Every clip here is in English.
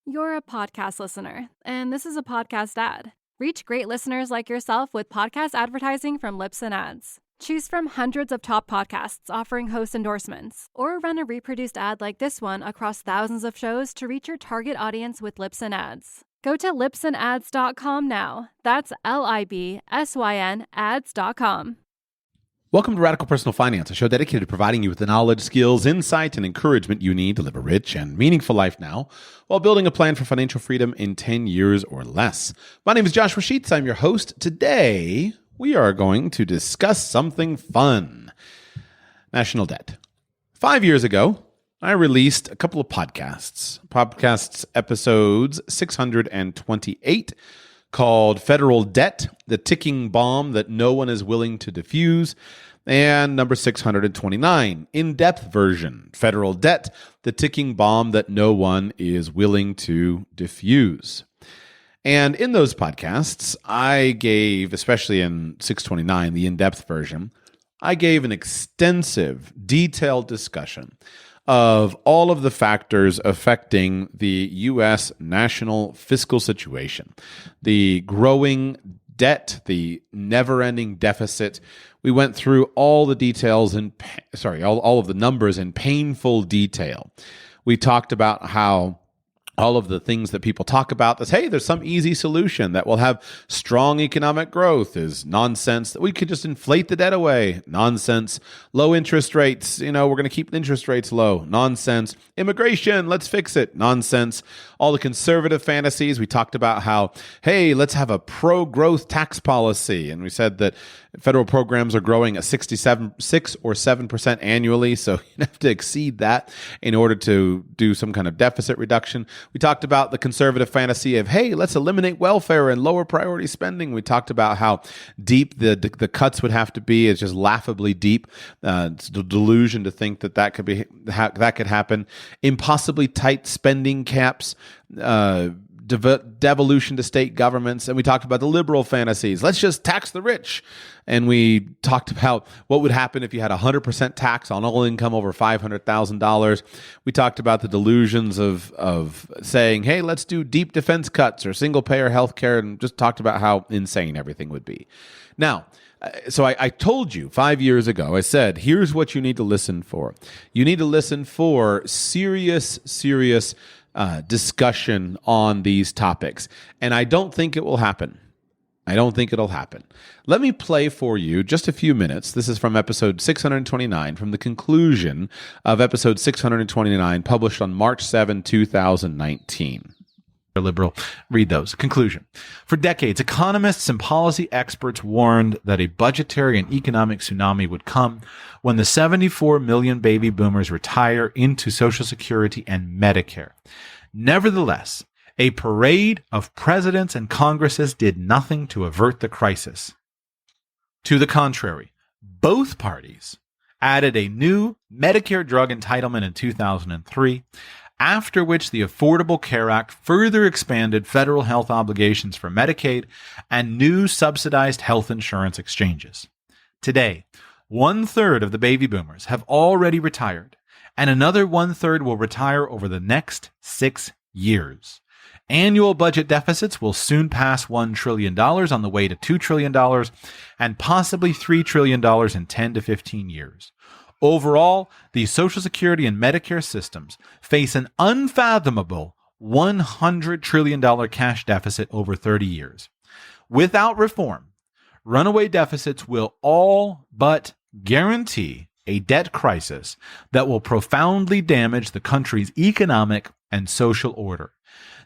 You're a podcast listener, and this is a podcast ad. Reach great listeners like yourself with podcast advertising from Libsyn Ads. Choose from hundreds of top podcasts offering host endorsements, or run a reproduced ad like this one across thousands of shows to reach your target audience with Libsyn Ads. Go to libsynads.com now. That's LIBSYN ads.com. Welcome to Radical Personal Finance, a show dedicated to providing you with the knowledge, skills, insight, and encouragement you need to live a rich and meaningful life now while building a plan for financial freedom in 10 years or less. My name is Joshua Sheets. I'm your host. Today, we are going to discuss something fun. National debt. 5 years ago, I released a couple of podcasts episodes 628, called Federal Debt, the Ticking Bomb That No One Is Willing to Defuse, and number 629, in-depth version, Federal Debt, the Ticking Bomb That No One Is Willing to Defuse. And in those podcasts, I gave, especially in 629, the in-depth version, I gave an extensive, detailed discussion of all of the factors affecting the U.S. national fiscal situation, the growing debt, the never-ending deficit. We went through all the details all of the numbers in painful detail. We talked about how all of the things that people talk about, there's some easy solution that will have strong economic growth is nonsense, that we could just inflate the debt away. Nonsense. Low interest rates, we're going to keep interest rates low. Nonsense. Immigration, let's fix it. Nonsense. All the conservative fantasies, we talked about how, let's have a pro-growth tax policy. And we said that federal programs are growing at 6 or 7% annually, so you have to exceed that in order to do some kind of deficit reduction. We talked about the conservative fantasy of, let's eliminate welfare and lower priority spending. We talked about how deep the cuts would have to be. It's just laughably deep. It's a delusion to think that could happen. Impossibly tight spending caps. Devolution to state governments, and we talked about the liberal fantasies. Let's just tax the rich. And we talked about what would happen if you had 100% tax on all income over $500,000. We talked about the delusions of saying, let's do deep defense cuts or single-payer healthcare, and just talked about how insane everything would be. Now, so I told you 5 years ago, I said, here's what you need to listen for. You need to listen for serious discussion on these topics. And I don't think it will happen. Let me play for you just a few minutes. This is from episode 629, from the conclusion of episode 629, published on March 7, 2019. Liberal, read those. Conclusion. For decades, economists and policy experts warned that a budgetary and economic tsunami would come when the 74 million baby boomers retire into Social Security and Medicare. Nevertheless, a parade of presidents and Congresses did nothing to avert the crisis. To the contrary, both parties added a new Medicare drug entitlement in 2003, after which the Affordable Care Act further expanded federal health obligations for Medicaid and new subsidized health insurance exchanges. Today, 1/3 of the baby boomers have already retired, and another 1/3 will retire over the next 6 years. Annual budget deficits will soon pass $1 trillion on the way to $2 trillion and possibly $3 trillion in 10 to 15 years. Overall, the Social Security and Medicare systems face an unfathomable $100 trillion cash deficit over 30 years. Without reform, runaway deficits will all but guarantee a debt crisis that will profoundly damage the country's economic and social order.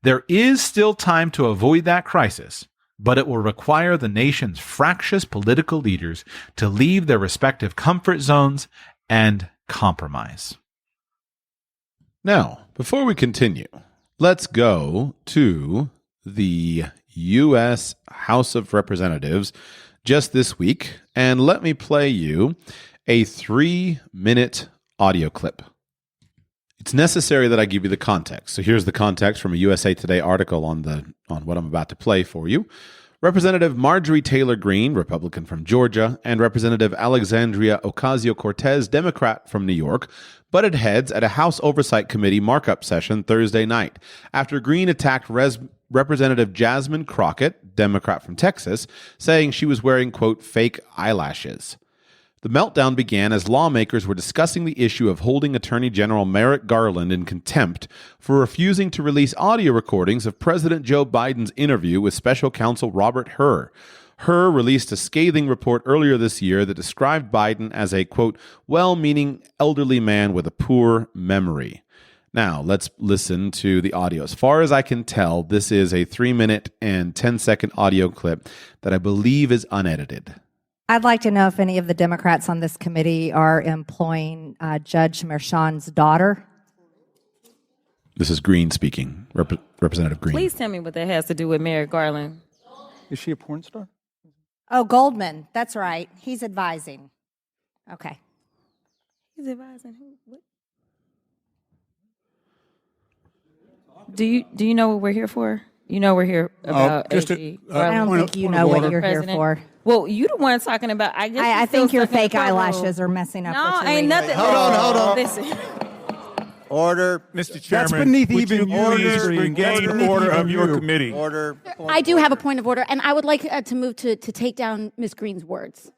There is still time to avoid that crisis, but it will require the nation's fractious political leaders to leave their respective comfort zones and compromise. Now, before we continue, let's go to the U.S. House of Representatives just this week, and let me play you a 3-minute audio clip. It's necessary that I give you the context. So here's the context from a USA Today article on what I'm about to play for you. Representative Marjorie Taylor Greene, Republican from Georgia, and Representative Alexandria Ocasio-Cortez, Democrat from New York, butted heads at a House Oversight Committee markup session Thursday night after Greene attacked Representative Jasmine Crockett, Democrat from Texas, saying she was wearing, quote, fake eyelashes. The meltdown began as lawmakers were discussing the issue of holding Attorney General Merrick Garland in contempt for refusing to release audio recordings of President Joe Biden's interview with Special Counsel Robert Hur. Hur released a scathing report earlier this year that described Biden as a, quote, well-meaning elderly man with a poor memory. Now, let's listen to the audio. As far as I can tell, this is a 3-minute and 10-second audio clip that I believe is unedited. I'd like to know if any of the Democrats on this committee are employing Judge Merchan's daughter. This is Greene speaking, Representative Greene. Please tell me what that has to do with Merrick Garland. Is she a porn star? Oh, Goldman. That's right. He's advising. Okay. He's advising who? What? Do you know what we're here for? You know we're here about AG. I don't think you know what you're here for. Well, you the one talking about. I think your fake eyelashes are messing up. No, what you're ain't reading. nothing. Hold on. Listen. Order. Mr. Chairman, that's beneath even order of your committee. Order. I do have a point of order, and I would like to move to take down Ms. Greene's words.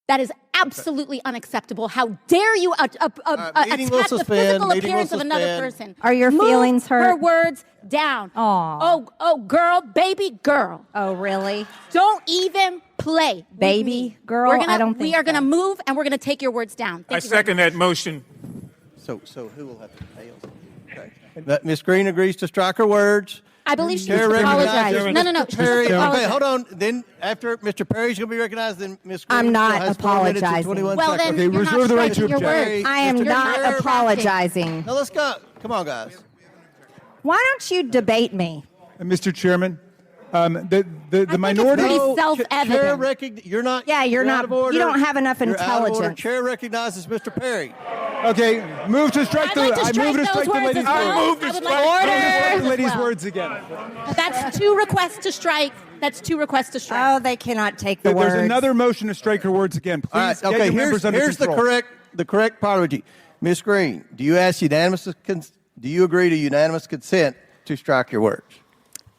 That is absolutely unacceptable. How dare you attack the physical appearance of another person? Are your feelings hurt? Her words down. Aw. Oh, girl, baby girl. Oh, really? Don't even play. with Baby me. girl? I don't think we are going to so. move, and we're going to take your words down. I second that motion. So who will have to pay us? Okay. Ms. Greene agrees to strike her words. I believe she Chair needs to apologize. recognizes No. Mr. She Perry. needs to Okay, apologize. hold on. Then after Mr. Perry's going to be recognized, then Ms. Greene I'm not has 4 minutes and apologizing. 21 Well, seconds. then you're reserve not the right to striking your object. words. I am Mr. not Chair, apologizing. Now let's go. Come on, guys. Why don't you debate me? Mr. Chairman, the it's minority. pretty No, self-evident. You're not. Yeah, you're out not- of order. you don't have enough You're out of order. intelligence. Chair recognizes Mr. Perry. Okay, move to strike I'd like to I strike move to those strike the words lady's as well. words. I would like to strike The lady's as well. words again. That's 2 requests to strike. That's 2 requests to strike. Oh, they cannot take the There's words. another motion to strike her words again. Please All right. get Okay. your members under Here's the control. correct priority. Ms. Greene, do you agree to unanimous consent to strike your words?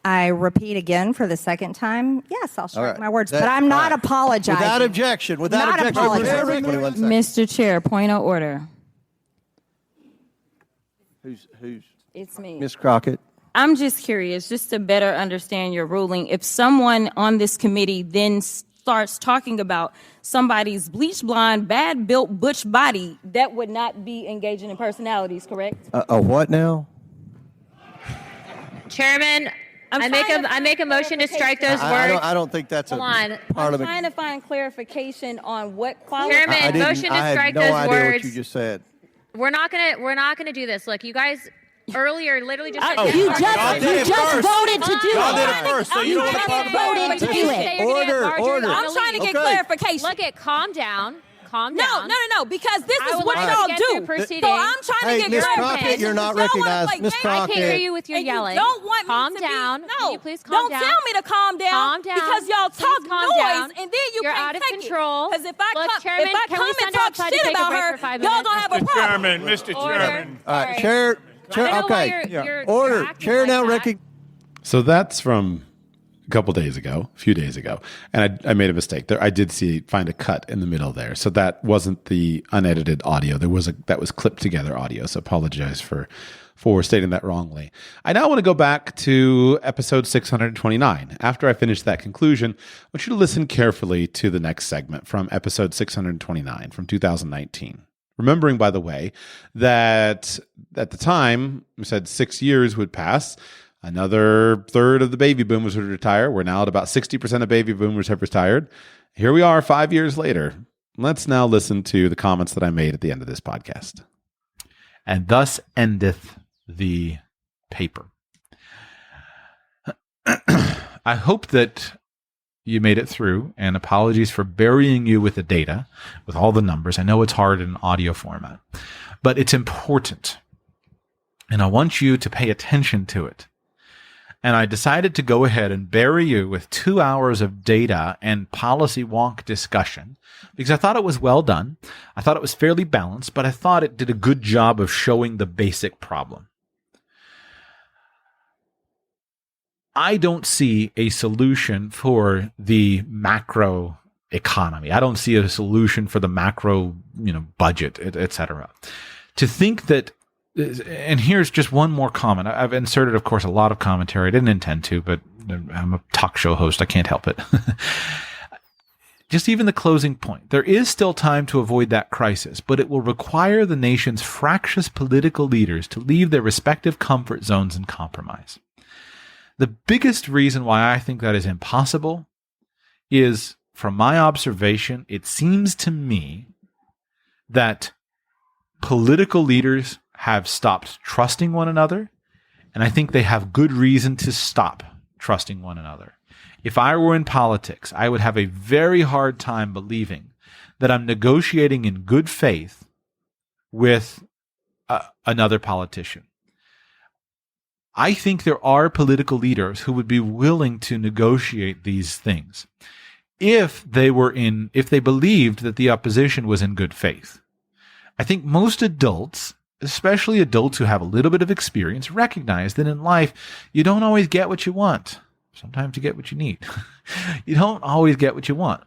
I repeat again for the second time. Yes, I'll strike All right. my words, That- but I'm not all right. apologizing. Without objection. Not apologizing. Chair, 21 seconds. Mr. Chair, point of order. Who's It's me. Ms. Crockett? I'm just curious, just to better understand your ruling. If someone on this committee then starts talking about somebody's bleach blonde, bad built butch body, that would not be engaging in personalities, correct? A what now? Chairman, I make a motion to strike those words. I don't think that's Hold on. a I'm parliament. trying to find clarification on what quality. Chairman, motion to I had strike no those idea words. what you just said. We're not gonna do this. Look, you guys earlier literally just said You yes. just voted to do Y'all did it. it first, so you don't want to talk about it. Voted to do it. Order. I'm trying to get Okay. clarification. Look at calm down. No, because this I is would what like to y'all get do. through proceedings. So I'm trying Hey, to get Ms. clarification. Crockett, you're not Y'all wanna recognized. play Ms. games. Crockett. I can't hear you with your And you yelling. don't want me Calm to down. Be, Can no, you please calm don't down? tell me to calm down. Calm down. Because y'all Please talk calm noise, down. and then you You're can't out of take control. Because if I Look, come, Chairman, if I can come we and send talk outside to shit take a about break her, for 5 y'all minutes? gonna have a Mr. problem. Chairman, Mr. Order. Chairman. All right, Sorry. Chair. I don't know why Okay. you're Order. acting Chair like now that. So that's from a couple days ago, a few days ago, and I made a mistake there. I did find a cut in the middle there, so that wasn't the unedited audio. That was clipped together audio. So apologize for stating that wrongly. I now want to go back to episode 629. After I finish that conclusion, I want you to listen carefully to the next segment from episode 629 from 2019. Remembering, by the way, that at the time we said 6 years would pass. Another third of the baby boomers would retire. We're now at about 60% of baby boomers have retired. Here we are 5 years later. Let's now listen to the comments that I made at the end of this podcast. And thus endeth the paper. I hope that you made it through, and apologies for burying you with the data, with all the numbers. I know it's hard in audio format, but it's important. And I want you to pay attention to it. And I decided to go ahead and bury you with 2 hours of data and policy wonk discussion because I thought it was well done. I thought it was fairly balanced, but I thought it did a good job of showing the basic problem. I don't see a solution for the macro economy. I don't see a solution for the macro, budget, et cetera. To think that, and here's just one more comment. I've inserted, of course, a lot of commentary. I didn't intend to, but I'm a talk show host. I can't help it. Just even the closing point. There is still time to avoid that crisis, but it will require the nation's fractious political leaders to leave their respective comfort zones and compromise. The biggest reason why I think that is impossible is, from my observation, it seems to me that political leaders have stopped trusting one another, and I think they have good reason to stop trusting one another. If I were in politics, I would have a very hard time believing that I'm negotiating in good faith with another politician. I think there are political leaders who would be willing to negotiate these things if they believed that the opposition was in good faith. I think most adults, especially adults who have a little bit of experience, recognize that in life, you don't always get what you want. Sometimes you get what you need. You don't always get what you want.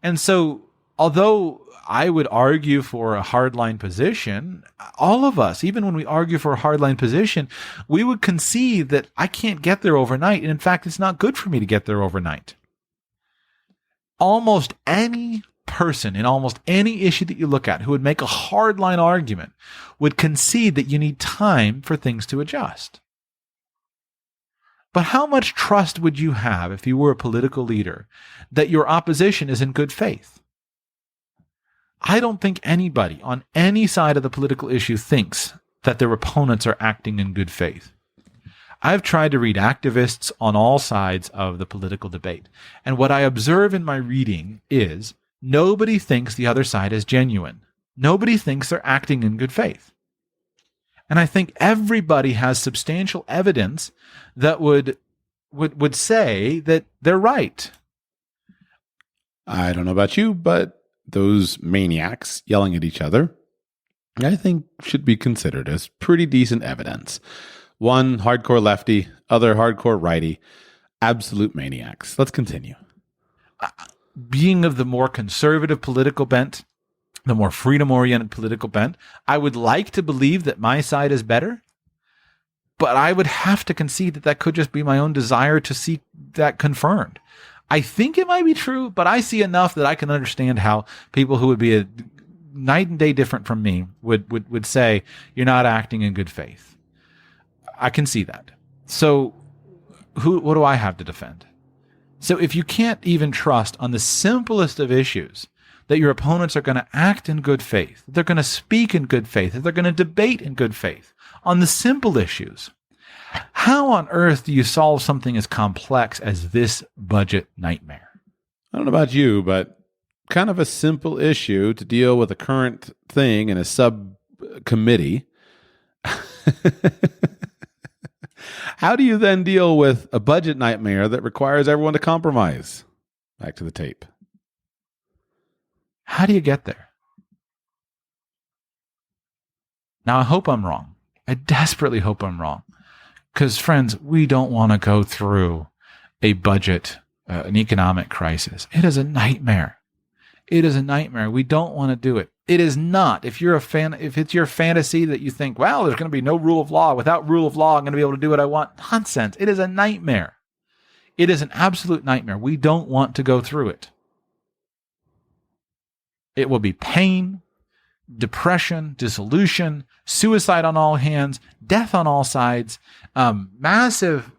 And so, although I would argue for a hardline position, all of us, even when we argue for a hardline position, we would concede that I can't get there overnight. And in fact, it's not good for me to get there overnight. Almost any person in almost any issue that you look at who would make a hardline argument would concede that you need time for things to adjust. But how much trust would you have if you were a political leader that your opposition is in good faith? I don't think anybody on any side of the political issue thinks that their opponents are acting in good faith. I've tried to read activists on all sides of the political debate, and what I observe in my reading is nobody thinks the other side is genuine. Nobody thinks they're acting in good faith. And I think everybody has substantial evidence that would say that they're right. I don't know about you, but those maniacs yelling at each other, I think should be considered as pretty decent evidence. One hardcore lefty, other hardcore righty, absolute maniacs. Let's continue. Being of the more conservative political bent, the more freedom-oriented political bent, I would like to believe that my side is better, but I would have to concede that that could just be my own desire to see that confirmed. I think it might be true, but I see enough that I can understand how people who would be a night and day different from me would say, you're not acting in good faith. I can see that. So what do I have to defend? So if you can't even trust on the simplest of issues that your opponents are going to act in good faith, that they're going to speak in good faith, that they're going to debate in good faith on the simple issues, how on earth do you solve something as complex as this budget nightmare? I don't know about you, but kind of a simple issue to deal with a current thing in a subcommittee. How do you then deal with a budget nightmare that requires everyone to compromise? Back to the tape. How do you get there? Now, I hope I'm wrong. I desperately hope I'm wrong. Because, friends, we don't want to go through a budget, an economic crisis. It is a nightmare. It is a nightmare. We don't want to do it. It is not. If it's your fantasy that you think, well, there's going to be no rule of law. Without rule of law, I'm going to be able to do what I want. Nonsense. It is a nightmare. It is an absolute nightmare. We don't want to go through it. It will be pain, depression, dissolution, suicide on all hands, death on all sides, massive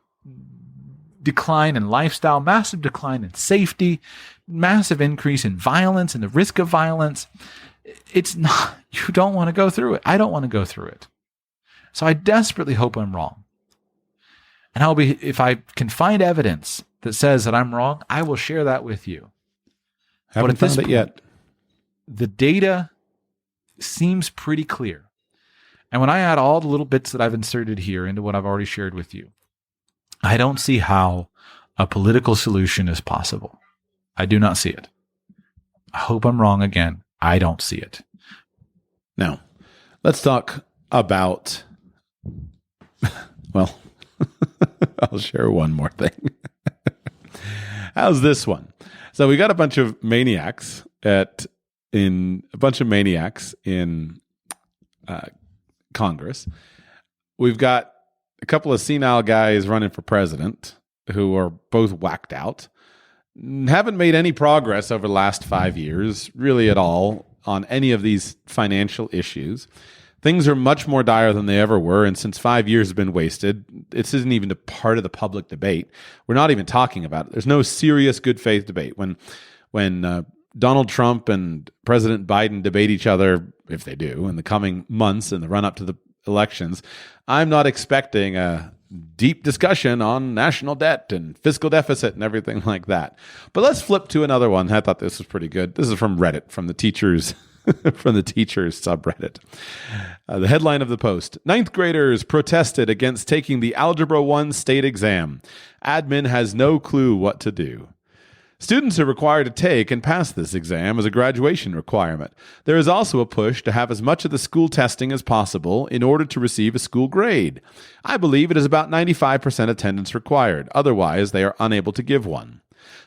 decline in lifestyle, massive decline in safety, massive increase in violence and the risk of violence. It's not, you don't want to go through it. I don't want to go through it. So I desperately hope I'm wrong. And if I can find evidence that says that I'm wrong, I will share that with you. Haven't found it yet. The data seems pretty clear. And when I add all the little bits that I've inserted here into what I've already shared with you, I don't see how a political solution is possible. I do not see it. I hope I'm wrong again. I don't see it. Now, let's talk about, well, I'll share one more thing. How's this one? So we got a bunch of maniacs in Congress. We've got a couple of senile guys running for president who are both whacked out. Haven't made any progress over the last 5 years, really at all, on any of these financial issues. Things are much more dire than they ever were, and since 5 years have been wasted, this isn't even a part of the public debate. We're not even talking about it. There's no serious good faith debate. When Donald Trump and President Biden debate each other, if they do, in the coming months in the run-up to the elections, I'm not expecting a deep discussion on national debt and fiscal deficit and everything like that. But let's flip to another one. I thought this was pretty good. This is from Reddit, from the teachers from the teachers subreddit. The headline of the post: Ninth graders protested against taking the Algebra 1 state exam. Admin has no clue what to do. Students are required to take and pass this exam as a graduation requirement. There is also a push to have as much of the school testing as possible in order to receive a school grade. I believe it is about 95% attendance required. Otherwise, they are unable to give one.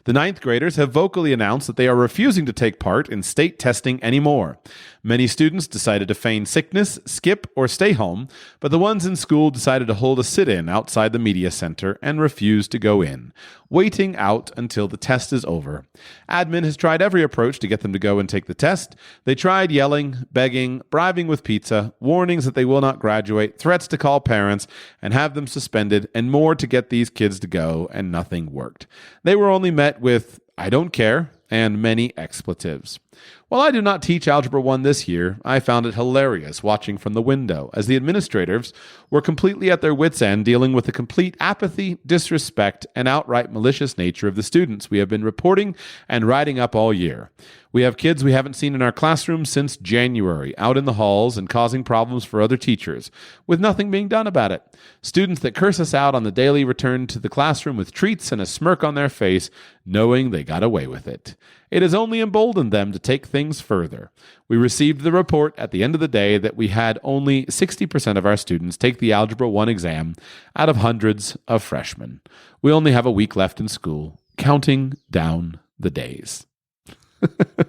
The ninth graders have vocally announced that they are refusing to take part in state testing anymore. Many students decided to feign sickness, skip, or stay home, but the ones in school decided to hold a sit-in outside the media center and refused to go in, waiting out until the test is over. Admin has tried every approach to get them to go and take the test. They tried yelling, begging, bribing with pizza, warnings that they will not graduate, threats to call parents and have them suspended, and more to get these kids to go, and nothing worked. They were only met with, "I don't care," and many expletives. While I do not teach Algebra 1 this year, I found it hilarious watching from the window, as the administrators were completely at their wits' end dealing with the complete apathy, disrespect, and outright malicious nature of the students we have been reporting and writing up all year. We have kids we haven't seen in our classrooms since January, out in the halls and causing problems for other teachers, with nothing being done about it. Students that curse us out on the daily return to the classroom with treats and a smirk on their face, knowing they got away with it. It has only emboldened them to take things further. We received the report at the end of the day that we had only 60% of our students take the Algebra 1 exam out of hundreds of freshmen. We only have a week left in school, counting down the days.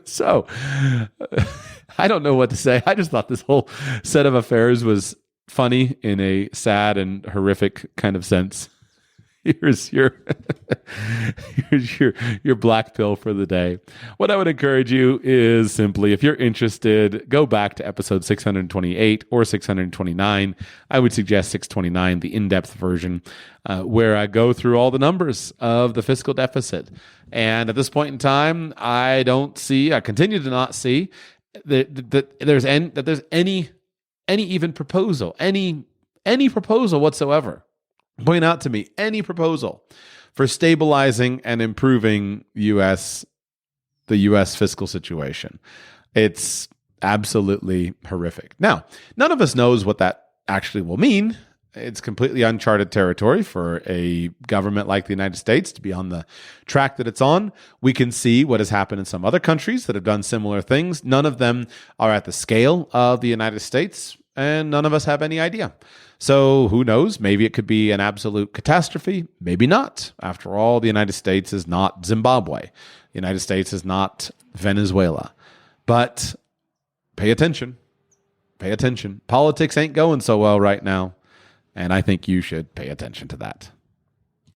So, I don't know what to say. I just thought this whole set of affairs was funny in a sad and horrific kind of sense. Here's your black pill for the day. What I would encourage you is simply, if you're interested, go back to episode 628 or 629. I would suggest 629, the in-depth version, where I go through all the numbers of the fiscal deficit. And at this point in time, I continue to not see that there's any even proposal, any proposal whatsoever. Point out to me any proposal for stabilizing and improving the U.S. fiscal situation. It's absolutely horrific. Now, none of us knows what that actually will mean. It's completely uncharted territory for a government like the United States to be on the track that it's on. We can see what has happened in some other countries that have done similar things. None of them are at the scale of the United States, and none of us have any idea. So who knows? Maybe it could be an absolute catastrophe. Maybe not. After all, the United States is not Zimbabwe. The United States is not Venezuela. But pay attention. Pay attention. Politics ain't going so well right now. And I think you should pay attention to that.